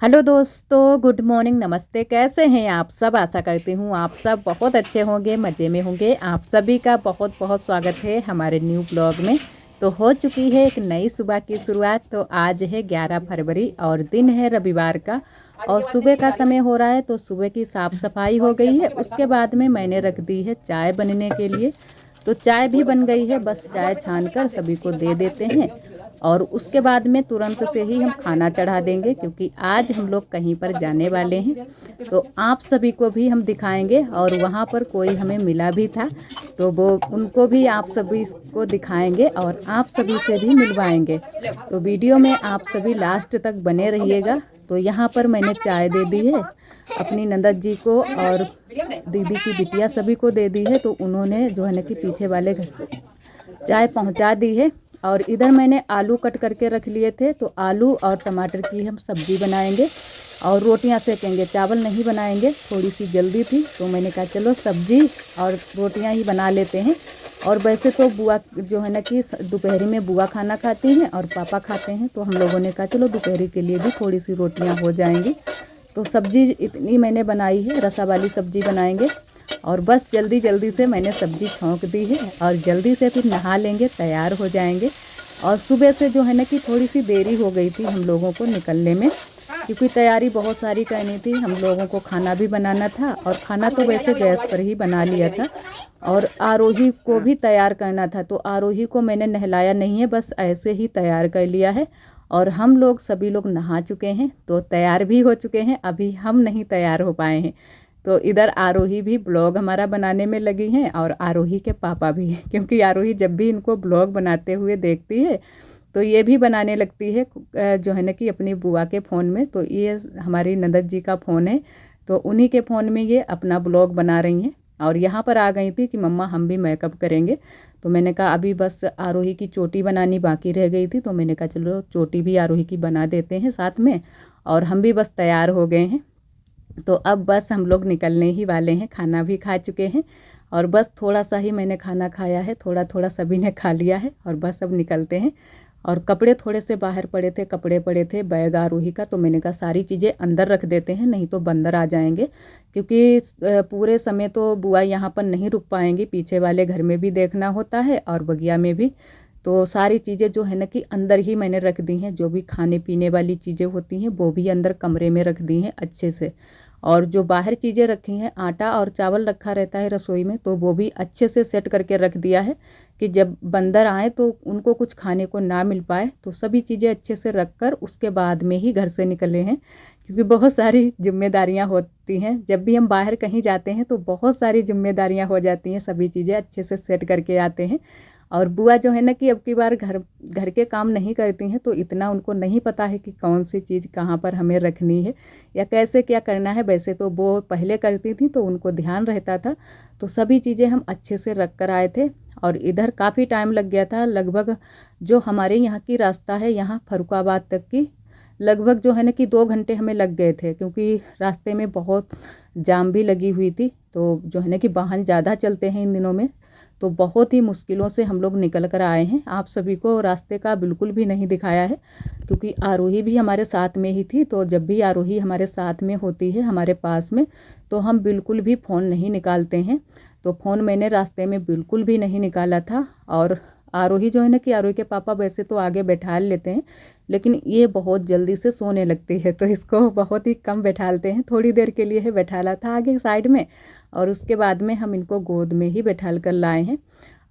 Hello दोस्तों, good morning, नमस्ते। कैसे हैं आप सब? आशा करती हूँ आप सब बहुत अच्छे होंगे, मज़े में होंगे। आप सभी का बहुत बहुत स्वागत है हमारे न्यू ब्लॉग में। तो हो चुकी है एक नई सुबह की शुरुआत। तो आज है 11 फरवरी और दिन है रविवार का और सुबह का समय हो रहा है। तो सुबह की साफ़ सफाई हो गई है। उसके बाद में मैंने रख दी है चाय बनने के लिए। तो चाय भी बन गई है, बस चाय छान कर सभी को दे देते हैं और उसके बाद में तुरंत से ही हम खाना चढ़ा देंगे, क्योंकि आज हम लोग कहीं पर जाने वाले हैं। तो आप सभी को भी हम दिखाएंगे और वहाँ पर कोई हमें मिला भी था, तो वो उनको भी आप सभी को दिखाएंगे और आप सभी से भी मिलवाएंगे। तो वीडियो में आप सभी लास्ट तक बने रहिएगा। तो यहाँ पर मैंने चाय दे दी है अपनी नंदत जी को और दीदी की बिटिया सभी को दे दी है। तो उन्होंने जो है ना कि पीछे वाले घर चाय पहुँचा दी है। और इधर मैंने आलू कट करके रख लिए थे, तो आलू और टमाटर की हम सब्ज़ी बनाएंगे और रोटियां सेकेंगे। चावल नहीं बनाएंगे, थोड़ी सी जल्दी थी तो मैंने कहा चलो सब्ज़ी और रोटियां ही बना लेते हैं। और वैसे तो बुआ जो है ना कि दोपहरी में बुआ खाना खाती हैं और पापा खाते हैं, तो हम लोगों ने कहा चलो दोपहरी के लिए भी थोड़ी सी रोटियाँ हो जाएंगी। तो सब्ज़ी इतनी मैंने बनाई है, रसा वाली सब्ज़ी बनाएंगे। और बस जल्दी जल्दी से मैंने सब्ज़ी छौंक दी है और जल्दी से फिर नहा लेंगे, तैयार हो जाएंगे। और सुबह से जो है ना कि थोड़ी सी देरी हो गई थी हम लोगों को निकलने में, क्योंकि तैयारी बहुत सारी करनी थी। हम लोगों को खाना भी बनाना था और खाना तो वैसे गैस पर ही बना लिया था। और आरोही को भी तैयार करना था, तो आरोही को मैंने नहलाया नहीं है, बस ऐसे ही तैयार कर लिया है। और हम लोग सभी लोग नहा चुके हैं, तो तैयार भी हो चुके हैं। अभी हम नहीं तैयार हो पाए हैं। तो इधर आरोही भी ब्लॉग हमारा बनाने में लगी हैं और आरोही के पापा भी हैं, क्योंकि आरोही जब भी इनको ब्लॉग बनाते हुए देखती है तो ये भी बनाने लगती है जो है ना कि अपनी बुआ के फ़ोन में। तो ये हमारी नंदत जी का फ़ोन है, तो उन्हीं के फ़ोन में ये अपना ब्लॉग बना रही हैं। और यहाँ पर आ गई थी कि मम्मा हम भी मेकअप करेंगे। तो मैंने कहा अभी बस आरोही की चोटी बनानी बाकी रह गई थी, तो मैंने कहा चलो चोटी भी आरोही की बना देते हैं साथ में। और हम भी बस तैयार हो गए हैं। तो अब बस हम लोग निकलने ही वाले हैं। खाना भी खा चुके हैं और बस थोड़ा सा ही मैंने खाना खाया है, थोड़ा थोड़ा सभी ने खा लिया है और बस अब निकलते हैं। और कपड़े थोड़े से बाहर पड़े थे, कपड़े पड़े थे बैग आरोही का, तो मैंने कहा सारी चीज़ें अंदर रख देते हैं, नहीं तो बंदर आ जाएंगे। क्योंकि पूरे समय तो बुआ यहाँ पर नहीं रुक पाएंगी, पीछे वाले घर में भी देखना होता है और बगिया में भी। तो सारी चीज़ें जो है ना कि अंदर ही मैंने रख दी हैं। जो भी खाने पीने वाली चीज़ें होती हैं वो भी अंदर कमरे में रख दी हैं अच्छे से। और जो बाहर चीज़ें रखी हैं, आटा और चावल रखा रहता है रसोई में, तो वो भी अच्छे से सेट करके रख दिया है कि जब बंदर आए तो उनको कुछ खाने को ना मिल पाए। तो सभी चीज़ें अच्छे से रख कर उसके बाद में ही घर से निकले हैं, क्योंकि बहुत सारी जिम्मेदारियां होती हैं। जब भी हम बाहर कहीं जाते हैं तो बहुत सारी जिम्मेदारियां हो जाती हैं, सभी चीज़ें अच्छे से सेट करके आते हैं। और बुआ जो है ना कि अब की बार घर घर के काम नहीं करती हैं, तो इतना उनको नहीं पता है कि कौन सी चीज़ कहाँ पर हमें रखनी है या कैसे क्या करना है। वैसे तो वो पहले करती थी तो उनको ध्यान रहता था। तो सभी चीज़ें हम अच्छे से रख कर आए थे। और इधर काफ़ी टाइम लग गया था, लगभग जो हमारे यहाँ की रास्ता है यहाँ फर्रुखाबाद तक की, लगभग जो है ना कि 2 घंटे हमें लग गए थे, क्योंकि रास्ते में बहुत जाम भी लगी हुई थी। तो जो है ना कि वाहन ज़्यादा चलते हैं इन दिनों में, तो बहुत ही मुश्किलों से हम लोग निकल कर आए हैं। आप सभी को रास्ते का बिल्कुल भी नहीं दिखाया है, क्योंकि आरोही भी हमारे साथ में ही थी। तो जब भी आरोही हमारे साथ में होती है हमारे पास में, तो हम बिल्कुल भी फ़ोन नहीं निकालते हैं। तो फ़ोन मैंने रास्ते में बिल्कुल भी नहीं निकाला था। और आरोही जो है ना कि आरोही के पापा वैसे तो आगे बैठा लेते हैं, लेकिन ये बहुत जल्दी से सोने लगती है, तो इसको बहुत ही कम बैठालते हैं। थोड़ी देर के लिए है बैठाला था आगे साइड में, और उसके बाद में हम इनको गोद में ही बैठाल कर लाए हैं।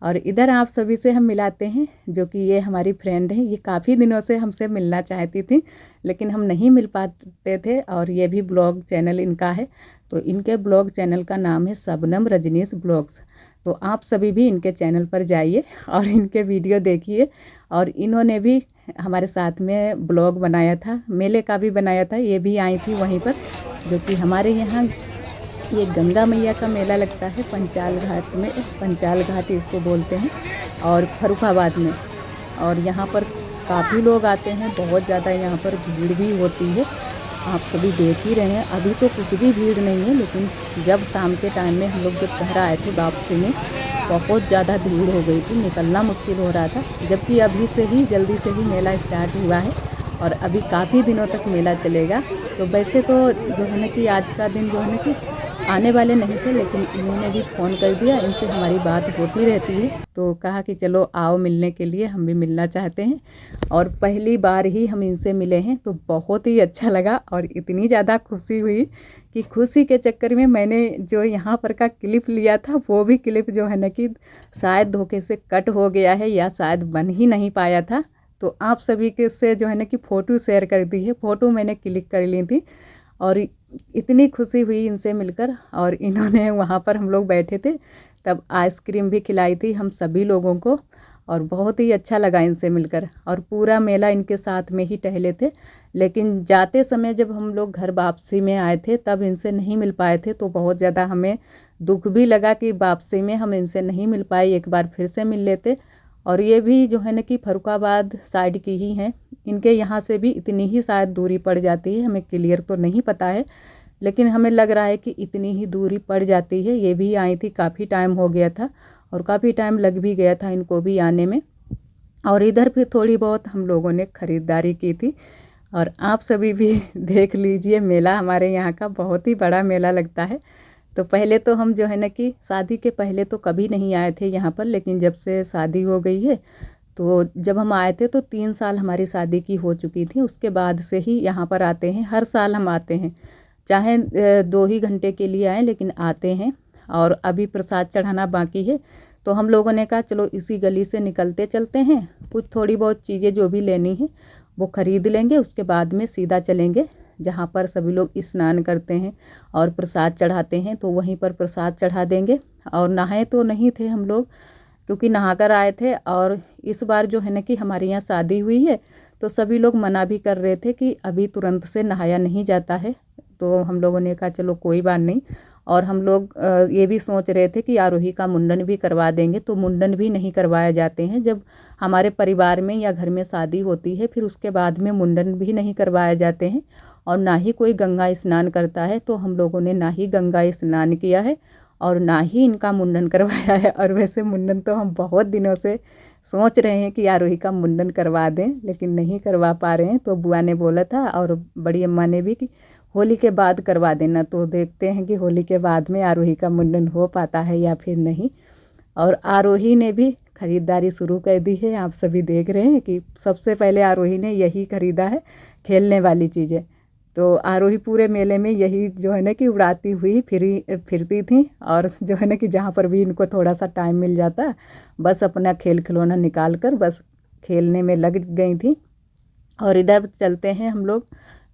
और इधर आप सभी से हम मिलाते हैं, जो कि ये हमारी फ्रेंड है। ये काफ़ी दिनों से हमसे मिलना चाहती थी, लेकिन हम नहीं मिल पाते थे। और ये भी ब्लॉग चैनल इनका है, तो इनके ब्लॉग चैनल का नाम है शबनम रजनीश ब्लॉग्स। तो आप सभी भी इनके चैनल पर जाइए और इनके वीडियो देखिए। और इन्होंने भी हमारे साथ में ब्लॉग बनाया था, मेले का भी बनाया था। ये भी आई थी वहीं पर, जो कि हमारे यहाँ ये गंगा मैया का मेला लगता है पंचाल घाट में, पंचाल घाट इसको बोलते हैं, और फर्रुखाबाद में। और यहाँ पर काफ़ी लोग आते हैं, बहुत ज़्यादा यहाँ पर भीड़ भी होती है। आप सभी देख ही रहे हैं, अभी तो कुछ भी भीड़ नहीं है, लेकिन जब शाम के टाइम में हम लोग जब घर आए थे वापसी में, बहुत ज़्यादा भीड़ हो गई थी, निकलना मुश्किल हो रहा था। जबकि अभी से ही जल्दी से ही मेला स्टार्ट हुआ है और अभी काफ़ी दिनों तक मेला चलेगा। तो वैसे तो जो है ना कि आज का दिन जो है ना कि आने वाले नहीं थे, लेकिन इन्होंने भी फ़ोन कर दिया, इनसे हमारी बात होती रहती है, तो कहा कि चलो आओ मिलने के लिए, हम भी मिलना चाहते हैं। और पहली बार ही हम इनसे मिले हैं, तो बहुत ही अच्छा लगा और इतनी ज़्यादा खुशी हुई कि खुशी के चक्कर में मैंने जो यहाँ पर का क्लिप लिया था, वो भी क्लिप जो है ना कि शायद धोखे से कट हो गया है या शायद बन ही नहीं पाया था। तो आप सभी के से जो है ना कि फ़ोटो शेयर कर दी है, फ़ोटो मैंने क्लिक कर ली थी और इतनी खुशी हुई इनसे मिलकर। और इन्होंने वहाँ पर हम लोग बैठे थे तब आइसक्रीम भी खिलाई थी हम सभी लोगों को और बहुत ही अच्छा लगा इनसे मिलकर। और पूरा मेला इनके साथ में ही टहले थे, लेकिन जाते समय जब हम लोग घर वापसी में आए थे तब इनसे नहीं मिल पाए थे, तो बहुत ज़्यादा हमें दुख भी लगा कि वापसी में हम इनसे नहीं मिल पाए, एक बार फिर से मिल लेते। और ये भी जो है ना कि फर्रुखाबाद साइड की ही हैं, इनके यहाँ से भी इतनी ही शायद दूरी पड़ जाती है, हमें क्लियर तो नहीं पता है, लेकिन हमें लग रहा है कि इतनी ही दूरी पड़ जाती है। ये भी आई थी, काफ़ी टाइम हो गया था और काफ़ी टाइम लग भी गया था इनको भी आने में। और इधर भी थोड़ी बहुत हम लोगों ने ख़रीदारी की थी और आप सभी भी देख लीजिए, मेला हमारे यहाँ का बहुत ही बड़ा मेला लगता है। तो पहले तो हम जो है ना कि शादी के पहले तो कभी नहीं आए थे यहाँ पर, लेकिन जब से शादी हो गई है तो जब हम आए थे तो 3 साल हमारी शादी की हो चुकी थी, उसके बाद से ही यहाँ पर आते हैं। हर साल हम आते हैं, चाहे 2 ही घंटे के लिए आएँ, लेकिन आते हैं। और अभी प्रसाद चढ़ाना बाकी है, तो हम लोगों ने कहा चलो इसी गली से निकलते चलते हैं, कुछ थोड़ी बहुत चीज़ें जो भी लेनी है वो ख़रीद लेंगे, उसके बाद में सीधा चलेंगे जहाँ पर सभी लोग स्नान करते हैं और प्रसाद चढ़ाते हैं, तो वहीं पर प्रसाद चढ़ा देंगे। और नहाए तो नहीं थे हम लोग, क्योंकि नहा कर आए थे। और इस बार जो है ना कि हमारे यहाँ शादी हुई है, तो सभी लोग मना भी कर रहे थे कि अभी तुरंत से नहाया नहीं जाता है, तो हम लोगों ने कहा चलो कोई बात नहीं। और हम लोग ये भी सोच रहे थे कि आरोही का मुंडन भी करवा देंगे, तो मुंडन भी नहीं करवाए जाते हैं। जब हमारे परिवार में या घर में शादी होती है, फिर उसके बाद में मुंडन भी नहीं करवाए जाते हैं और ना ही कोई गंगा स्नान करता है। तो हम लोगों ने ना ही गंगा स्नान किया है और ना ही इनका मुंडन करवाया है। और वैसे मुंडन तो हम बहुत दिनों से सोच रहे हैं कि आरोही का मुंडन करवा दें, लेकिन नहीं करवा पा रहे हैं। तो बुआ ने बोला था और बड़ी अम्मा ने भी कि होली के बाद करवा देना, तो देखते हैं कि होली के बाद में आरोही का मुंडन हो पाता है या फिर नहीं। और आरोही ने भी ख़रीदारी शुरू कर दी है, आप सभी देख रहे हैं कि सबसे पहले आरोही ने यही ख़रीदा है, खेलने वाली चीज़ें। तो आरोही पूरे मेले में यही जो है ना कि उड़ाती हुई फिरती थी और जो है ना कि जहाँ पर भी इनको थोड़ा सा टाइम मिल जाता, बस अपना खेल खिलौना निकाल कर बस खेलने में लग गई थी। और इधर चलते हैं हम लोग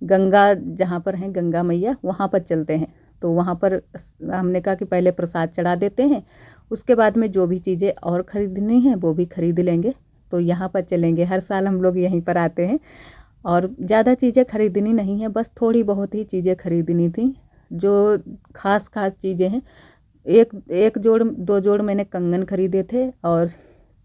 गंगा, जहाँ पर हैं गंगा मैया, वहाँ पर चलते हैं। तो वहाँ पर हमने कहा कि पहले प्रसाद चढ़ा देते हैं, उसके बाद में जो भी चीज़ें और ख़रीदनी हैं वो भी ख़रीद लेंगे। तो यहाँ पर चलेंगे, हर साल हम लोग यहीं पर आते हैं और ज़्यादा चीज़ें ख़रीदनी नहीं है, बस थोड़ी बहुत ही चीज़ें ख़रीदनी थी, जो ख़ास चीज़ें हैं। एक एक जोड़ 2 जोड़ मैंने कंगन ख़रीदे थे और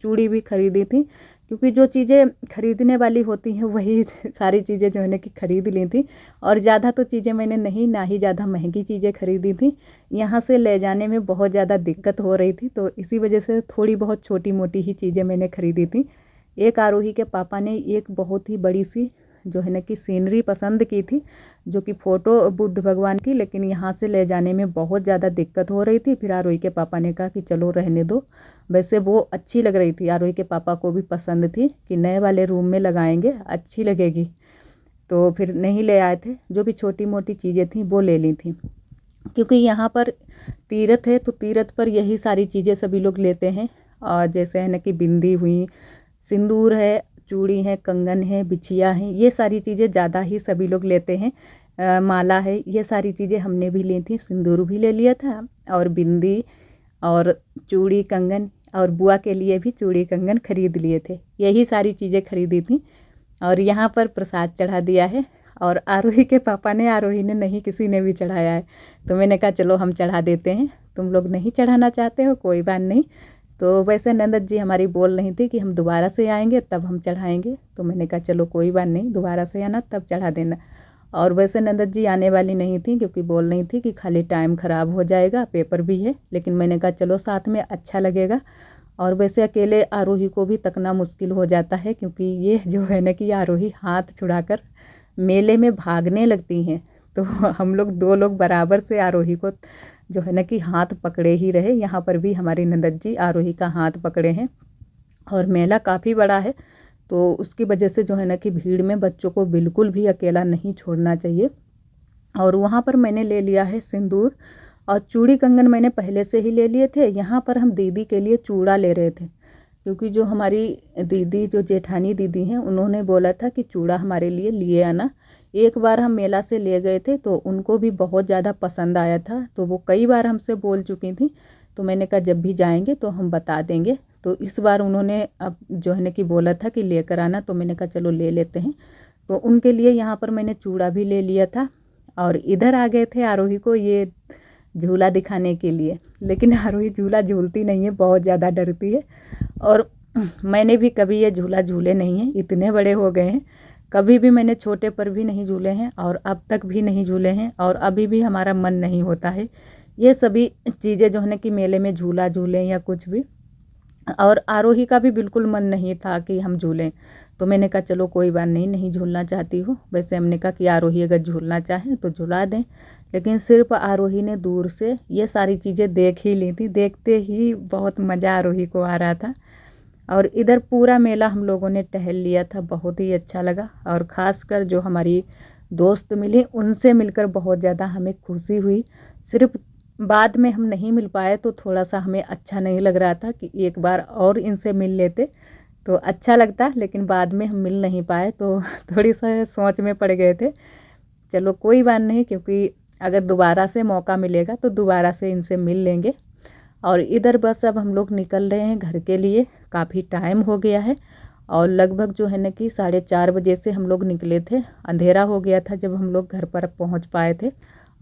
चूड़ी भी ख़रीदी थी, क्योंकि जो चीज़ें ख़रीदने वाली होती हैं वही सारी चीज़ें जो है ना कि ख़रीद ली थी। और ज़्यादा तो चीज़ें मैंने नहीं, ना ही ज़्यादा महंगी चीज़ें ख़रीदी थी, यहाँ से ले जाने में बहुत ज़्यादा दिक्कत हो रही थी, तो इसी वजह से थोड़ी बहुत छोटी मोटी ही चीज़ें मैंने ख़रीदी थी। एक आरोही के पापा ने एक बहुत ही बड़ी सी जो है ना कि सीनरी पसंद की थी, जो कि फ़ोटो बुद्ध भगवान की, लेकिन यहाँ से ले जाने में बहुत ज़्यादा दिक्कत हो रही थी। फिर आरोही के पापा ने कहा कि चलो रहने दो, वैसे वो अच्छी लग रही थी, आरोही के पापा को भी पसंद थी कि नए वाले रूम में लगाएंगे अच्छी लगेगी, तो फिर नहीं ले आए थे। जो भी छोटी मोटी चीज़ें थी वो ले ली थी, क्योंकि यहाँ पर तीर्थ है, तो तीर्थ पर यही सारी चीज़ें सभी लोग लेते हैं। और जैसे है ना कि बिंदी हुई, सिंदूर है, चूड़ी है, कंगन है, बिछिया है, ये सारी चीज़ें ज़्यादा ही सभी लोग लेते हैं। माला है, ये सारी चीज़ें हमने भी ली थी, सिंदूर भी ले लिया था और बिंदी और चूड़ी कंगन, और बुआ के लिए भी चूड़ी कंगन खरीद लिए थे। यही सारी चीज़ें खरीदी थी और यहाँ पर प्रसाद चढ़ा दिया है। और आरोही के पापा ने, आरोही ने नहीं, किसी ने भी चढ़ाया है, तो मैंने कहा चलो हम चढ़ा देते हैं, तुम लोग नहीं चढ़ाना चाहते हो कोई बात नहीं। तो वैसे नंदत जी हमारी बोल रही थी कि हम दोबारा से आएंगे तब हम चढ़ाएंगे, तो मैंने कहा चलो कोई बात नहीं, दोबारा से आना तब चढ़ा देना। और वैसे नंदत जी आने वाली नहीं थी, क्योंकि बोल रही थी कि खाली टाइम ख़राब हो जाएगा, पेपर भी है, लेकिन मैंने कहा चलो साथ में अच्छा लगेगा। और वैसे अकेले आरोही को भी तकना मुश्किल हो जाता है, क्योंकि ये जो है ना कि आरोही हाथ छुड़ाकर मेले में भागने लगती हैं। तो हम लोग 2 लोग बराबर से आरोही को जो है ना कि हाथ पकड़े ही रहे। यहाँ पर भी हमारी नंदत जी आरोही का हाथ पकड़े हैं। और मेला काफ़ी बड़ा है, तो उसकी वजह से जो है ना कि भीड़ में बच्चों को बिल्कुल भी अकेला नहीं छोड़ना चाहिए। और वहाँ पर मैंने ले लिया है सिंदूर, और चूड़ी कंगन मैंने पहले से ही ले लिए थे। यहाँ पर हम दीदी के लिए चूड़ा ले रहे थे, क्योंकि जो हमारी दीदी, जो जेठानी दीदी हैं, उन्होंने बोला था कि चूड़ा हमारे लिए लिए आना। एक बार हम मेला से ले गए थे तो उनको भी बहुत ज़्यादा पसंद आया था, तो वो कई बार हमसे बोल चुकी थी। तो मैंने कहा जब भी जाएंगे तो हम बता देंगे। तो इस बार उन्होंने अब जो है ना कि बोला था कि लेकर आना, तो मैंने कहा चलो ले लेते हैं। तो उनके लिए यहाँ पर मैंने चूड़ा भी ले लिया था। और इधर आ गए थे आरोही को ये झूला दिखाने के लिए, लेकिन आरोही झूला झूलती नहीं है, बहुत ज़्यादा डरती है। और मैंने भी कभी ये झूला झूले नहीं हैं, इतने बड़े हो गए हैं, कभी भी मैंने छोटे पर भी नहीं झूले हैं और अब तक भी नहीं झूले हैं, और अभी भी हमारा मन नहीं होता है ये सभी चीज़ें जो है ना कि मेले में झूला झूलें या कुछ भी। और आरोही का भी बिल्कुल मन नहीं था कि हम झूलें। तो मैंने कहा चलो कोई बात नहीं, नहीं झूलना चाहती हो। वैसे हमने कहा कि आरोही अगर झूलना चाहें तो झुला दें, लेकिन सिर्फ आरोही ने दूर से ये सारी चीज़ें देख ही ली थी। देखते ही बहुत मज़ा आरोही को आ रहा था। और इधर पूरा मेला हम लोगों ने टहल लिया था, बहुत ही अच्छा लगा। और ख़ासकर जो हमारी दोस्त मिली, उनसे मिलकर बहुत ज़्यादा हमें खुशी हुई। सिर्फ बाद में हम नहीं मिल पाए तो थोड़ा सा हमें अच्छा नहीं लग रहा था कि एक बार और इनसे मिल लेते तो अच्छा लगता, लेकिन बाद में हम मिल नहीं पाए तो थोड़ी सा सोच में पड़ गए थे। चलो कोई बात नहीं, क्योंकि अगर दोबारा से मौका मिलेगा तो दोबारा से इनसे मिल लेंगे। और इधर बस अब हम लोग निकल रहे हैं घर के लिए, काफ़ी टाइम हो गया है। और लगभग जो है ना कि 4:30 बजे से हम लोग निकले थे, अंधेरा हो गया था जब हम लोग घर पर पहुंच पाए थे।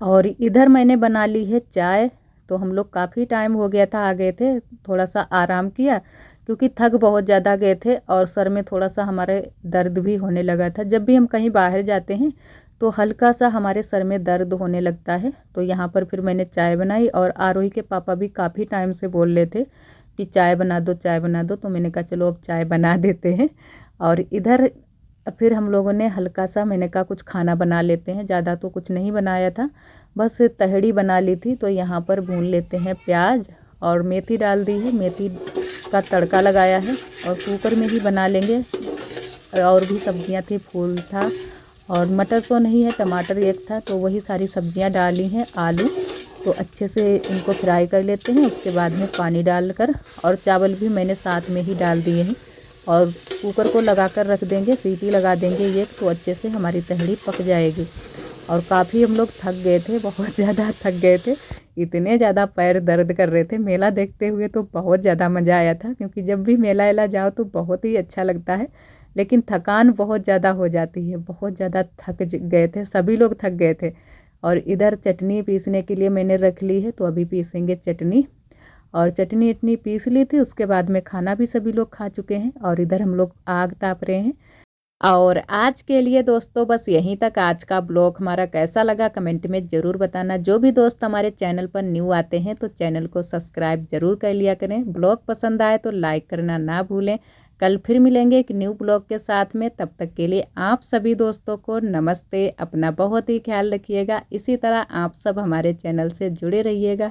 और इधर मैंने बना ली है चाय। तो हम लोग काफ़ी टाइम हो गया था आ गए थे, थोड़ा सा आराम किया, क्योंकि थक बहुत ज़्यादा गए थे और सर में थोड़ा सा हमारे दर्द भी होने लगा था। जब भी हम कहीं बाहर जाते हैं तो हल्का सा हमारे सर में दर्द होने लगता है। तो यहाँ पर फिर मैंने चाय बनाई, और आरोही के पापा भी काफ़ी टाइम से बोल रहे थे कि चाय बना दो, चाय बना दो। तो मैंने कहा चलो अब चाय बना देते हैं। और इधर फिर हम लोगों ने हल्का सा, मैंने कहा कुछ खाना बना लेते हैं, ज़्यादा तो कुछ नहीं बनाया था, बस तहड़ी बना ली थी। तो यहाँ पर भून लेते हैं प्याज, और मेथी डाल दी है, मेथी का तड़का लगाया है, और कुकर में ही बना लेंगे। और भी सब्जियाँ थी, फूल था, और मटर तो नहीं है, टमाटर एक था, तो वही सारी सब्जियाँ डाली हैं, आलू। तो अच्छे से इनको फ्राई कर लेते हैं, उसके बाद में पानी डालकर, और चावल भी मैंने साथ में ही डाल दिए हैं। और कुकर को लगा कर रख देंगे, सीटी लगा देंगे एक, तो अच्छे से हमारी तहड़ी पक जाएगी। और काफ़ी हम लोग थक गए थे, बहुत ज़्यादा थक गए थे, इतने ज़्यादा पैर दर्द कर रहे थे। मेला देखते हुए तो बहुत ज़्यादा मज़ा आया था, क्योंकि जब भी मेला वेला जाओ तो बहुत ही अच्छा लगता है, लेकिन थकान बहुत ज़्यादा हो जाती है। बहुत ज़्यादा थक गए थे, सभी लोग थक गए थे। और इधर चटनी पीसने के लिए मैंने रख ली है, तो अभी पीसेंगे चटनी। और चटनी इतनी पीस ली थी, उसके बाद में खाना भी सभी लोग खा चुके हैं, और इधर हम लोग आग ताप रहे हैं। और आज के लिए दोस्तों बस यहीं तक। आज का ब्लॉग हमारा कैसा लगा कमेंट में ज़रूर बताना। जो भी दोस्त हमारे चैनल पर न्यू आते हैं तो चैनल को सब्सक्राइब ज़रूर कर लिया करें। ब्लॉग पसंद आए तो लाइक करना ना भूलें। कल फिर मिलेंगे एक न्यू ब्लॉग के साथ में, तब तक के लिए आप सभी दोस्तों को नमस्ते। अपना बहुत ही ख्याल रखिएगा। इसी तरह आप सब हमारे चैनल से जुड़े रहिएगा।